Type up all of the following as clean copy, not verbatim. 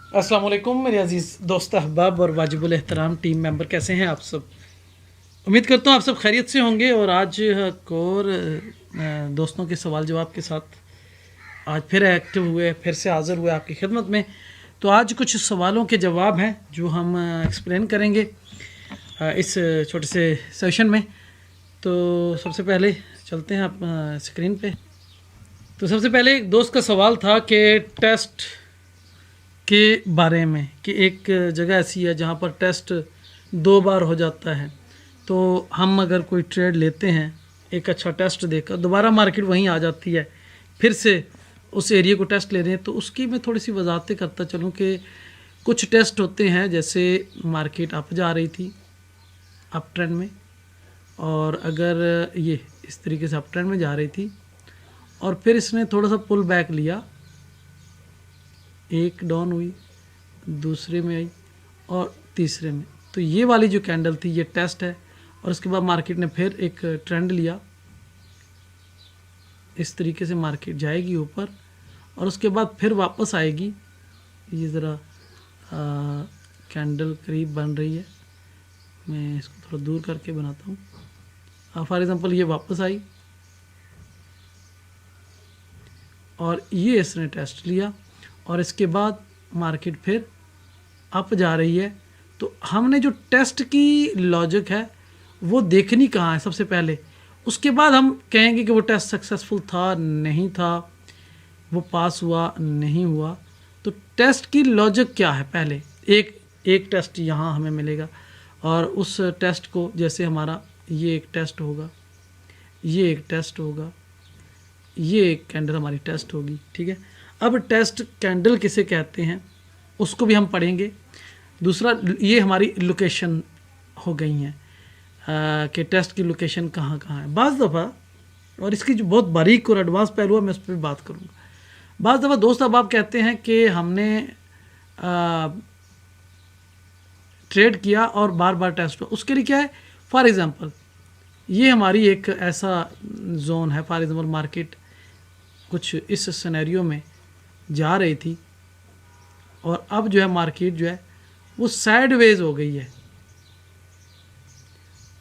अस्सलाम वालेकुम मेरे अजीज़ दोस्त अहबाब और वाजिबुल एहतराम टीम मेंबर, कैसे हैं आप सब। उम्मीद करता हूँ आप सब खैरियत से होंगे। और आज एक और दोस्तों के सवाल जवाब के साथ आज फिर एक्टिव हुए, फिर से हाज़िर हुए आपकी खिदमत में। तो आज कुछ सवालों के जवाब हैं जो हम एक्सप्लेन करेंगे इस छोटे से सेशन में। तो सबसे पहले चलते हैं आप स्क्रीन पे। तो सबसे पहले एक दोस्त का सवाल था कि टेस्ट के बारे में, कि एक जगह ऐसी है जहाँ पर टेस्ट 2 बार हो जाता है। तो हम अगर कोई ट्रेड लेते हैं, एक अच्छा टेस्ट देकर दोबारा मार्केट वहीं आ जाती है, फिर से उस एरिया को टेस्ट ले रहे हैं, तो उसकी मैं थोड़ी सी वजाहतें करता चलूँ कि कुछ टेस्ट होते हैं, जैसे मार्केट अप जा रही थी अप ट्रेंड में, और अगर ये इस तरीके से अप ट्रेंड में जा रही थी और फिर इसने थोड़ा सा पुल बैक लिया, एक डाउन हुई, दूसरे में आई और तीसरे में, तो ये वाली जो कैंडल थी ये टेस्ट है। और उसके बाद मार्केट ने फिर एक ट्रेंड लिया, इस तरीके से मार्केट जाएगी ऊपर और उसके बाद फिर वापस आएगी। ये ज़रा कैंडल करीब बन रही है, मैं इसको थोड़ा दूर करके बनाता हूँ। फॉर एग्ज़ाम्पल ये वापस आई और ये इसने टेस्ट लिया और इसके बाद मार्केट फिर अप जा रही है। तो हमने जो टेस्ट की लॉजिक है वो देखनी कहाँ है सबसे पहले, उसके बाद हम कहेंगे कि वो टेस्ट सक्सेसफुल था नहीं था, वो पास हुआ नहीं हुआ। तो टेस्ट की लॉजिक क्या है, पहले एक टेस्ट यहाँ हमें मिलेगा और उस टेस्ट को, जैसे हमारा ये एक टेस्ट होगा, ये एक टेस्ट होगा, ये एक कैंडल हमारी टेस्ट होगी, ठीक है। अब टेस्ट कैंडल किसे कहते हैं उसको भी हम पढ़ेंगे। दूसरा, ये हमारी लोकेशन हो गई हैं कि टेस्ट की लोकेशन कहाँ कहाँ है। बाज़ दफ़ा, और इसकी जो बहुत बारीक और एडवांस पहलू है मैं उस पर भी बात करूँगा, बाज़ दफ़ा दोस्त अब आप कहते हैं कि हमने ट्रेड किया और बार बार टेस्ट हुआ, उसके लिए क्या है। फॉर एग्ज़ाम्पल ये हमारी एक ऐसा जोन है, फॉर एग्ज़ाम्पल मार्केट कुछ इस सिनेरियो में जा रही थी और अब जो है मार्केट जो है वो साइडवेज हो गई है।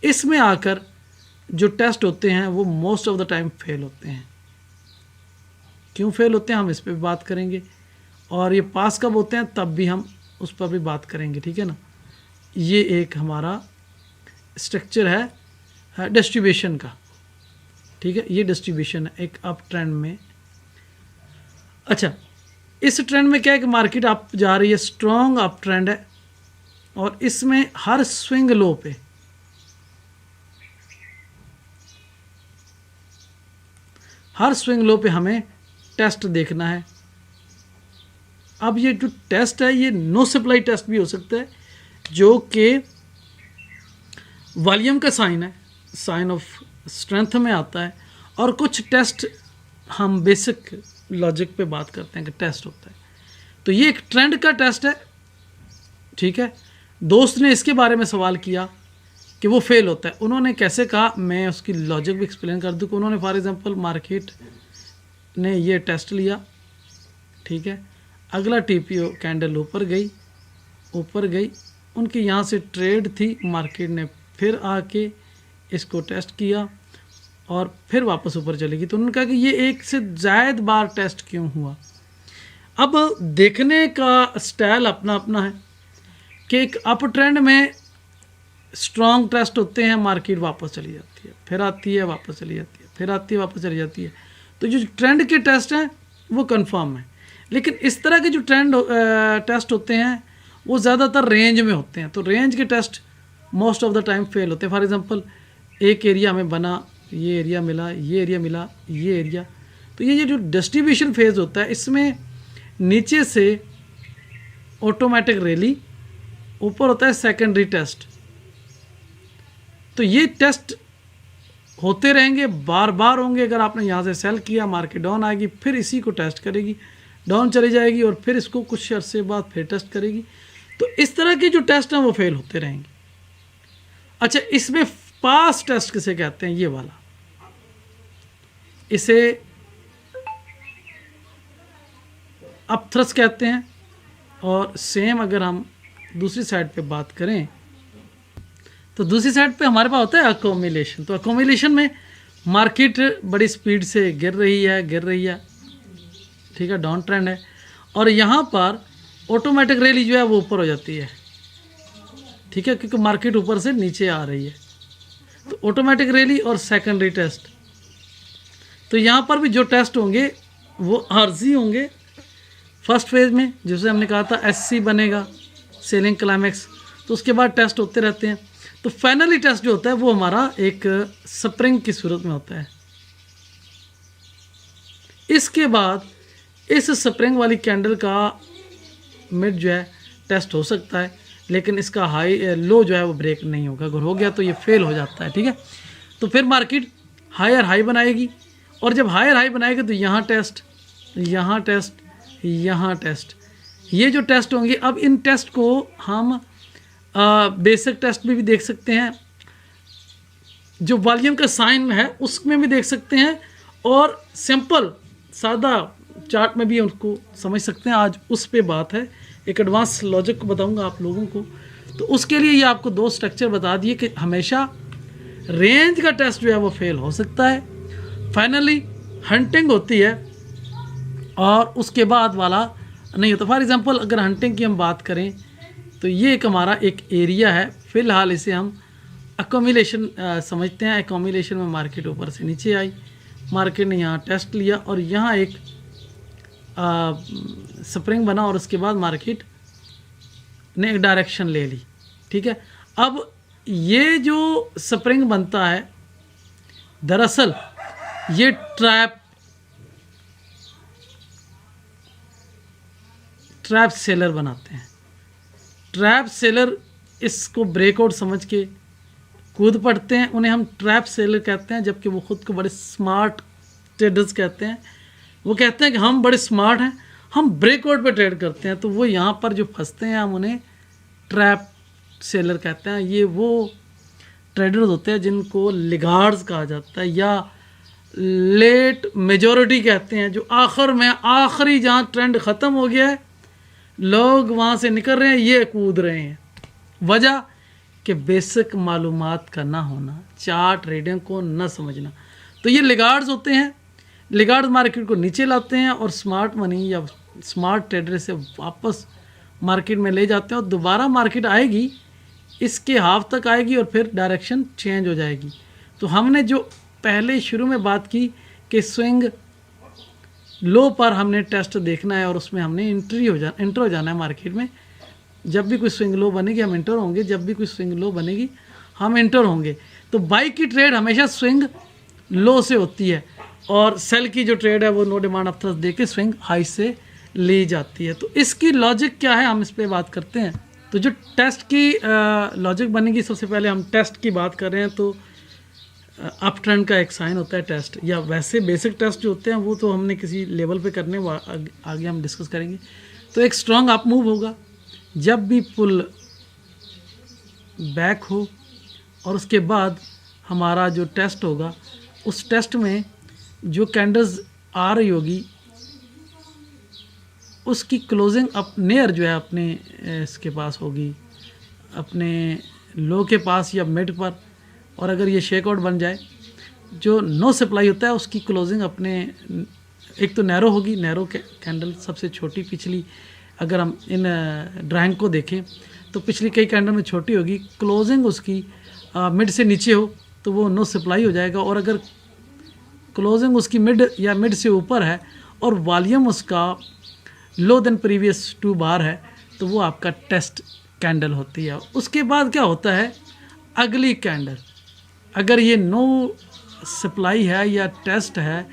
इसमें आकर जो टेस्ट होते हैं वो most of the time fail होते हैं। क्यों फेल होते हैं हम इस पर भी बात करेंगे, और ये पास कब होते हैं तब भी हम उस पर भी बात करेंगे, ठीक है ना। ये एक हमारा स्ट्रक्चर है डिस्ट्रीब्यूशन का, ठीक है। ये डिस्ट्रीब्यूशन है एक अप ट्रेंड में। अच्छा, इस ट्रेंड में क्या है कि मार्केट अप जा रही है, स्ट्रॉन्ग अप ट्रेंड है, और इसमें हर स्विंग लो पे हमें टेस्ट देखना है। अब ये जो टेस्ट है ये नो सप्लाई टेस्ट भी हो सकता है, जो कि वॉल्यूम का साइन है, साइन ऑफ स्ट्रेंथ में आता है। और कुछ टेस्ट हम बेसिक लॉजिक पे बात करते हैं कि टेस्ट होता है। तो ये एक ट्रेंड का टेस्ट है, ठीक है। दोस्त ने इसके बारे में सवाल किया कि वो फेल होता है, उन्होंने कैसे कहा, मैं उसकी लॉजिक भी एक्सप्लेन कर दूँ कि उन्होंने फॉर एग्जांपल मार्केट ने ये टेस्ट लिया, ठीक है। अगला टीपीओ कैंडल ऊपर गई, उनकी यहाँ से ट्रेड थी, मार्केट ने फिर आके इसको टेस्ट किया और फिर वापस ऊपर चलेगी। तो उन्होंने कहा कि ये एक से ज़ायद बार टेस्ट क्यों हुआ। अब देखने का स्टाइल अपना अपना है कि एक अप ट्रेंड में स्ट्रॉन्ग टेस्ट होते हैं, मार्केट वापस चली जाती है, फिर आती है वापस चली जाती है, फिर आती है वापस चली जाती है। तो जो ट्रेंड के टेस्ट हैं वो कंफर्म है। लेकिन इस तरह के जो टेस्ट होते हैं वो ज़्यादातर रेंज में होते हैं, तो रेंज के test most of the time fail होते हैं। फॉर एग्जांपल एक एरिया हमें बना, ये एरिया मिला, ये एरिया मिला, ये एरिया, तो ये जो डिस्ट्रीब्यूशन फेज़ होता है इसमें नीचे से ऑटोमेटिक रैली, ऊपर होता है सेकेंडरी टेस्ट। तो ये टेस्ट होते रहेंगे, बार बार होंगे। अगर आपने यहाँ से सेल किया, मार्केट डाउन आएगी, फिर इसी को टेस्ट करेगी, डाउन चली जाएगी और फिर इसको कुछ अरसे बाद फिर टेस्ट करेगी। तो इस तरह के जो टेस्ट हैं वो फेल होते रहेंगे। अच्छा, इसमें पास टेस्ट किसे कहते हैं, ये वाला, इसे अपथ्रस कहते हैं और सेम अगर हम दूसरी साइड पे बात करें तो दूसरी साइड पे हमारे पास होता है अकोमिलेशन। तो अकोमिलेशन में मार्केट बड़ी स्पीड से गिर रही है, ठीक है, डाउन ट्रेंड है, और यहाँ पर ऑटोमेटिक रैली जो है वो ऊपर हो जाती है, ठीक है, क्योंकि मार्केट ऊपर से नीचे आ रही है। तो ऑटोमेटिक रैली और सेकेंडरी टेस्ट, तो यहाँ पर भी जो टेस्ट होंगे वो आर्जी होंगे फर्स्ट फेज में, जैसे हमने कहा था एससी बनेगा, सेलिंग क्लाइमेक्स, तो उसके बाद टेस्ट होते रहते हैं। तो फाइनली टेस्ट जो होता है वो हमारा एक स्प्रिंग की सूरत में होता है। इसके बाद इस स्प्रिंग वाली कैंडल का मिड जो है टेस्ट हो सकता है, लेकिन इसका हाई लो जो है वो ब्रेक नहीं होगा। अगर हो गया तो ये फेल हो जाता है, ठीक है। तो फिर मार्केट हायर हाई बनाएगी, और जब हायर हाई बनाएगी तो यहाँ टेस्ट, यहाँ टेस्ट, यहाँ टेस्ट, ये जो टेस्ट होंगे, अब इन टेस्ट को हम बेसिक टेस्ट में भी देख सकते हैं, जो वॉल्यूम का साइन में है उसमें भी देख सकते हैं, और सिंपल सादा चार्ट में भी उनको समझ सकते हैं। आज उस पे बात है, एक एडवांस लॉजिक को बताऊंगा आप लोगों को। तो उसके लिए ये आपको दो स्ट्रक्चर बता दिए कि हमेशा रेंज का टेस्ट जो है वो फेल हो सकता है, फाइनली हंटिंग होती है, और उसके बाद वाला नहीं होता। फॉर एग्जांपल अगर हंटिंग की हम बात करें तो ये एक हमारा एक एरिया है, फ़िलहाल इसे हम अकोमिलेशन समझते हैं। अकोमिलेशन में मार्केट ऊपर से नीचे आई, मार्केट ने यहाँ टेस्ट लिया और यहाँ एक स्प्रिंग बना, और उसके बाद मार्केट ने एक डायरेक्शन ले ली, ठीक है। अब ये जो स्प्रिंग बनता है, दरअसल ये ट्रैप सेलर बनाते हैं। ट्रैप सेलर इसको ब्रेकआउट समझ के कूद पड़ते हैं, उन्हें हम ट्रैप सेलर कहते हैं, जबकि वो खुद को बड़े स्मार्ट ट्रेडर्स कहते हैं। वो कहते हैं कि हम बड़े स्मार्ट हैं, हम ब्रेकआउट पे ट्रेड करते हैं। तो वो यहाँ पर जो फंसते हैं हम उन्हें ट्रैप सेलर कहते हैं। ये वो ट्रेडर्स होते हैं जिनको लिगार्ड्स कहा जाता है, या लेट मेजॉरिटी कहते हैं, जो आखिर में आखिरी जहाँ ट्रेंड ख़त्म हो गया है, लोग वहाँ से निकल रहे हैं, ये कूद रहे हैं। वजह कि बेसिक मालूमात का ना होना, चार्ट ट्रेडिंग को न समझना। तो ये लिगार्ड्स होते हैं, लिगार्ड्स मार्केट को नीचे लाते हैं और स्मार्ट मनी या स्मार्ट ट्रेडर से वापस मार्केट में ले जाते हैं, और दोबारा मार्केट आएगी, इसके हाफ तक आएगी और फिर डायरेक्शन चेंज हो जाएगी। तो हमने जो पहले शुरू में बात की कि स्विंग लो पर हमने टेस्ट देखना है और उसमें हमने इंटर हो जाना है मार्केट में। जब भी कोई स्विंग लो बनेगी हम इंटर होंगे, जब भी कोई स्विंग लो बनेगी हम इंटर होंगे। तो बाई की ट्रेड हमेशा स्विंग लो से होती है, और सेल की जो ट्रेड है वो नो डिमांड ऑफ थ्रस्ट दे के स्विंग हाई से ली जाती है। तो इसकी लॉजिक क्या है, हम इस पर बात करते हैं। तो जो टेस्ट की लॉजिक बनेगी, सबसे पहले हम टेस्ट की बात कर रहे हैं, तो अप ट्रेंड का एक साइन होता है टेस्ट, या वैसे बेसिक टेस्ट जो होते हैं वो तो हमने किसी लेवल पे करने, वो आगे हम डिस्कस करेंगे। तो एक स्ट्रॉन्ग अप मूव होगा जब भी पुल बैक हो, और उसके बाद हमारा जो टेस्ट होगा, उस टेस्ट में जो कैंडल्स आ रही होगी उसकी क्लोजिंग अप नियर जो है अपने इसके पास होगी, अपने लो के पास या मिड पर। और अगर ये शेकआउट बन जाए, जो नो सप्लाई होता है उसकी क्लोजिंग अपने, एक तो नैरो होगी, नैरो कैंडल सबसे छोटी पिछली, अगर हम इन ड्राइंग को देखें तो पिछली कई कैंडल में छोटी होगी, क्लोजिंग उसकी मिड से नीचे हो तो वो नो सप्लाई हो जाएगा। और अगर क्लोजिंग उसकी मिड या मिड से ऊपर है और वॉल्यूम उसका लो देन प्रीवियस 2 बार है, तो वो आपका टेस्ट कैंडल होती है। उसके बाद क्या होता है, अगली कैंडल, अगर ये नो सप्लाई है या टेस्ट है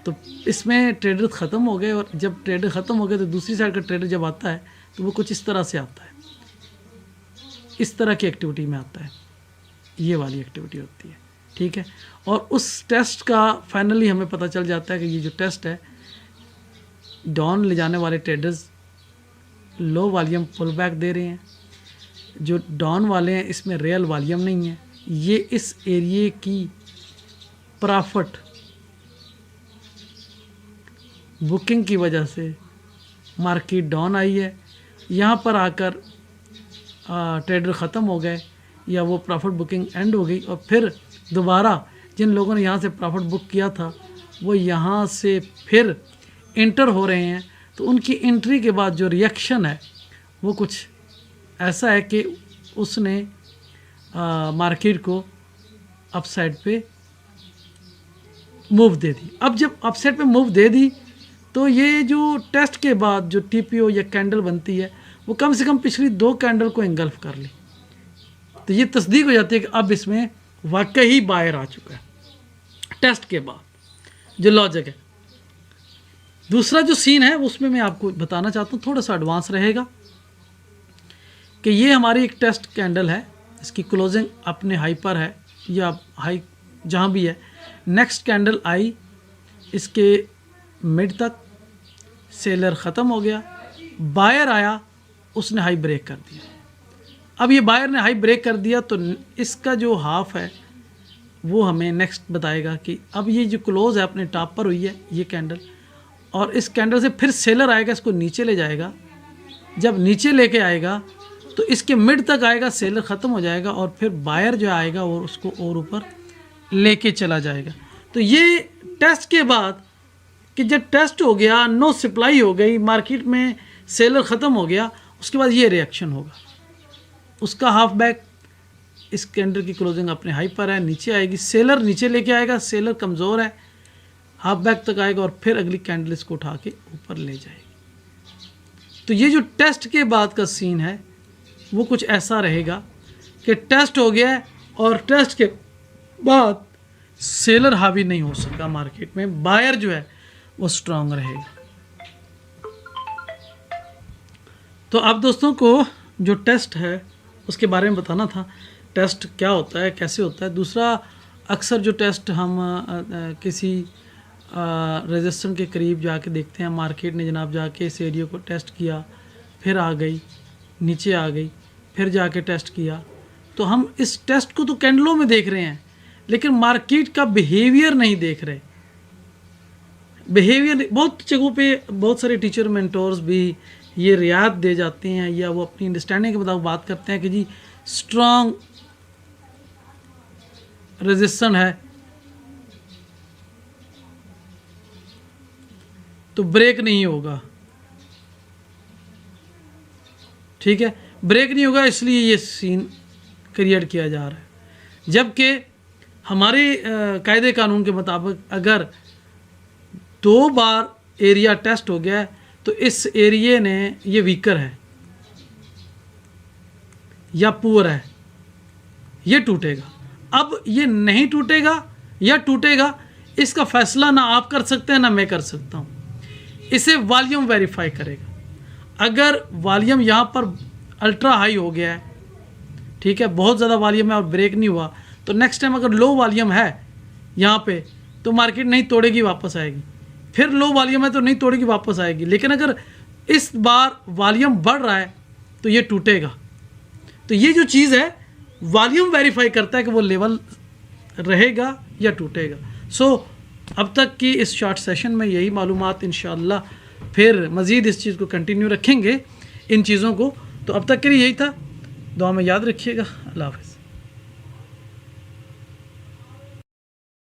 तो इसमें ट्रेडर ख़त्म हो गए, और जब ट्रेडर ख़त्म हो गए तो दूसरी साइड का ट्रेडर जब आता है तो वो कुछ इस तरह से आता है, इस तरह की एक्टिविटी में आता है, ये वाली एक्टिविटी होती है, ठीक है। और उस टेस्ट का फाइनली हमें पता चल जाता है कि ये जो टेस्ट है, डाउन ले जाने वाले traders low volume pull back दे रहे हैं, जो डाउन वाले हैं इसमें रियल वॉल्यूम नहीं है, ये इस एरिए की प्रॉफिट बुकिंग की वजह से मार्केट डाउन आई है, यहाँ पर आकर ट्रेडर ख़त्म हो गए या वो प्रॉफिट बुकिंग एंड हो गई, और फिर दोबारा जिन लोगों ने यहाँ से प्रॉफिट बुक किया था वो यहाँ से फिर इंटर हो रहे हैं, तो उनकी एंट्री के बाद जो रिएक्शन है वो कुछ ऐसा है कि उसने मार्केट को अपसाइड पे मूव दे दी। अब जब अपसाइड पे मूव दे दी तो ये जो टेस्ट के बाद जो टीपीओ या कैंडल बनती है वो कम से कम पिछली 2 कैंडल को इंगल्फ कर ली, तो ये तस्दीक हो जाती है कि अब इसमें वाकई ही बायर आ चुका है टेस्ट के बाद, जो लॉजिक है। दूसरा जो सीन है उसमें मैं आपको बताना चाहता हूँ, थोड़ा सा एडवांस रहेगा, कि ये हमारी एक टेस्ट कैंडल है, इसकी क्लोजिंग अपने हाई पर है या हाई जहाँ भी है। नेक्स्ट कैंडल आई, इसके मिड तक सेलर ख़त्म हो गया, बायर आया, उसने हाई ब्रेक कर दिया। अब ये बायर ने हाई ब्रेक कर दिया तो इसका जो हाफ है वो हमें नेक्स्ट बताएगा कि अब ये जो क्लोज है अपने टॉप पर हुई है ये कैंडल, और इस कैंडल से फिर सेलर आएगा, इसको नीचे ले जाएगा। जब नीचे लेके आएगा तो इसके मिड तक आएगा, सेलर ख़त्म हो जाएगा, और फिर बायर जो आएगा और उसको और ऊपर लेके चला जाएगा। तो ये टेस्ट के बाद कि जब टेस्ट हो गया, नो सप्लाई हो गई, मार्केट में सेलर ख़त्म हो गया, उसके बाद ये रिएक्शन होगा। उसका हाफ बैक, इस कैंडल की क्लोजिंग अपने हाई पर है, नीचे आएगी, सेलर नीचे लेके आएगा, सेलर कमज़ोर है, हाफ बैक तक आएगा, और फिर अगली कैंडल इसको उठा के ऊपर ले जाएगी। तो ये जो टेस्ट के बाद का सीन है वो कुछ ऐसा रहेगा कि टेस्ट हो गया है और टेस्ट के बाद सेलर हावी नहीं हो सका मार्केट में, बायर जो है वो स्ट्रांग रहेगा। तो अब दोस्तों को जो टेस्ट है उसके बारे में बताना था, टेस्ट क्या होता है, कैसे होता है। दूसरा, अक्सर जो टेस्ट हम किसी रेजिस्टेंस के करीब जाके देखते हैं, मार्केट ने जनाब जाके इस एरिया को टेस्ट किया, फिर आ गई, नीचे आ गई, फिर जाके टेस्ट किया, तो हम इस टेस्ट को तो कैंडलों में देख रहे हैं लेकिन मार्केट का बिहेवियर नहीं देख रहे। बिहेवियर बहुत जगहों पे बहुत सारे टीचर मेंटोर्स भी ये रियायत दे जाते हैं या वो अपनी अंडरस्टैंडिंग के मुताबिक बात करते हैं कि जी स्ट्रॉन्ग रेजिस्टेंस है तो ब्रेक नहीं होगा, ठीक है, ब्रेक नहीं होगा, इसलिए ये सीन क्रिएट किया जा रहा है। जबकि हमारे कायदे कानून के मुताबिक अगर 2 बार एरिया टेस्ट हो गया है तो इस एरिया ने ये वीकर है या पुअर है, ये टूटेगा। अब ये नहीं टूटेगा या टूटेगा, इसका फैसला ना आप कर सकते हैं ना मैं कर सकता हूँ, इसे वॉल्यूम वेरीफाई करेगा। अगर वॉल्यूम यहाँ पर अल्ट्रा हाई हो गया है, ठीक है, बहुत ज़्यादा वॉल्यूम है और ब्रेक नहीं हुआ, तो नेक्स्ट टाइम अगर लो वॉल्यूम है यहाँ पे तो मार्केट नहीं तोड़ेगी, वापस आएगी। फिर लो वॉल्यूम है तो नहीं तोड़ेगी, वापस आएगी। लेकिन अगर इस बार वॉल्यूम बढ़ रहा है तो ये टूटेगा। तो ये जो चीज़ है वॉल्यूम वेरीफाई करता है कि वो लेवल रहेगा या टूटेगा। सो अब तक की इस शॉर्ट सेशन में यही मालूमात, इंशाअल्लाह फिर मज़ीद इस चीज़ को कंटिन्यू रखेंगे इन चीज़ों को। तो अब तक के लिए यही था, दुआ में याद रखिएगा। अल्लाह हाफ़िज़।